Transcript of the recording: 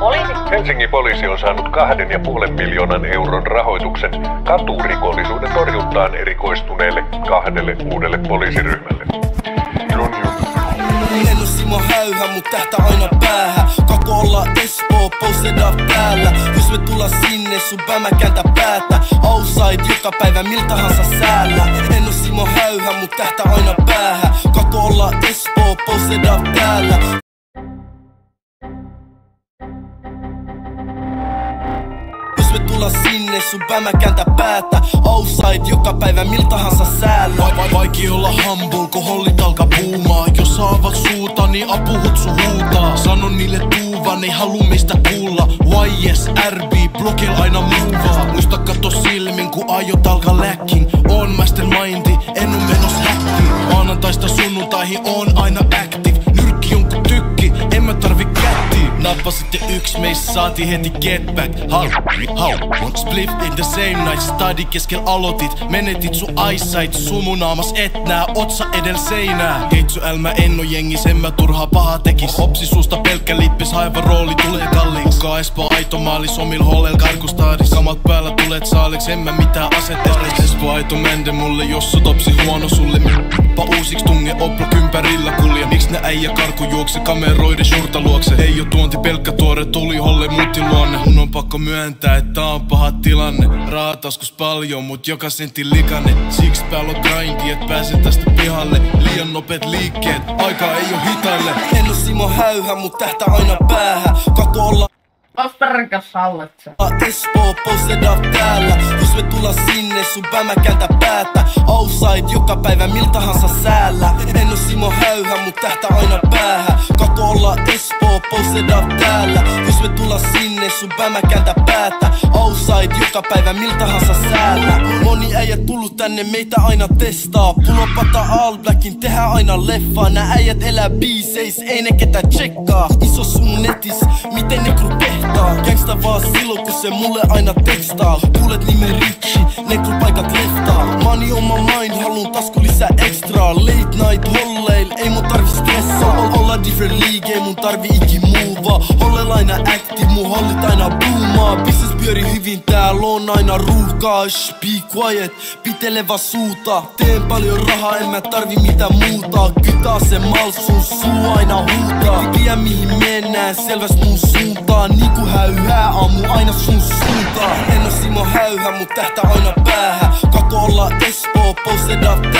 Poliisi. Helsingin poliisi on saanut 2,5 miljoonan euron rahoituksen katurikollisuuden torjuntaan erikoistuneelle 2 uudelle poliisiryhmälle. En oo Simo Häyhä, mut tähtä aina päähän. Kako olla Espoo, poseda täällä. Jos me tulla sinne, sun päämä kääntä päätä. Outside joka päivä mil tahansa säällä. En oo Simo Häyhä, mut tähtä aina päähän. Kako olla Espoo, poseda täällä. Me tulla sinne, sun päämä kääntä päätä. Outside joka päivä mil tahansa säällä. Vaikki olla humble, kun hollit alkaa puumaa. Jos saavat suuta, niin apuhutsu huutaa. Sano niille tuuvan, ei halu meistä kuulla. YS, RB, blogel aina muuvaa. Muista katso silmin, kun aiot alkaa läkkin. On mastermindi, en oo menos häkkiin. Maanantaista sunnuntaihin on aina active. Nyrkki jonkun tykki, en mä tarvi kättiä. Nappasitte yks, meistä saati heti get back. Split in the same night, stadi keskel aloitit. Menetit sun eyesight, sumunaamas et nää otsa edel seinää. Heitsu älmä enno jengis, en mä turhaa paha tekis. Hopsi suusta pelkkä lippis, haiva rooli tulee kalliiksi. Kuka Espoo aito maalis, omil hollel karkustadis. Kamat päällä tulet saaliks, en mä mitään asetellis. Espoo aito mände mulle, jos sä topsi huono sulle. Pa uusiks tunge oplok ympärillä kulje. Miks nää äijä karku juokse kameroiden shurta luokse? Ei oo tuonti pelkkä tuore tuli holle mutti luonne. Mun on pakko myöntää, et tää on paha tilanne. Raataskus paljon, mut joka sentti likainen. Siksi päällä on grindi, et pääsen tästä pihalle. Liian nopeet liikkeet, aikaa ei oo hitaille. En oo Simo Häyhä, mut tähtä aina päähän. Kako olla Osperin kanssa hallitse. Espoo, poseda täällä. Jos me tulla sinne, sun päämä kääntä päätä. Outside joka päivä mil tahansa säällä. En oo Simo Häyhä, mut tähtä aina päähän. Kako olla Espoo, poseda täällä. Jos me tulla sinne, sun päämä kääntä päätä. Outside joka päivä mil tahansa säällä. Moni äijät tullut tänne, meitä aina testaa. Pulopata All Blackin, tehdään aina leffaa. Nää äijät elää biiseis, ei ne ketä tsekkaa. Iso sun netis, miten ne tehtaa. Gangsta vaan silloin, kun se mulle aina tekstaa. Kuulet nimen Richie, nekru paikat leftaa. Money on my mind, haluun tasku lisää extra. Late night holleil, ei mun tarvi stressaa. Olla different league, ei mun tarvi ikin muuvaa. Hollel aina active, mun hollit aina boomaa. Business pyöri hyvin, tääl on aina ruuhkaa. Shh, be quiet, pitelevä suuta. Teen paljon rahaa, en mä tarvi mitään muuta. Kytää se malsun, suu aina huutaa. Tiedä mihin mennään, selväs mun suuntaan. Niinku Häyhää, aamu aina sun suuntaan. En oo Simo Häyhä, mut tähtä aina päähän. Kako olla Espoo, poseda täällä.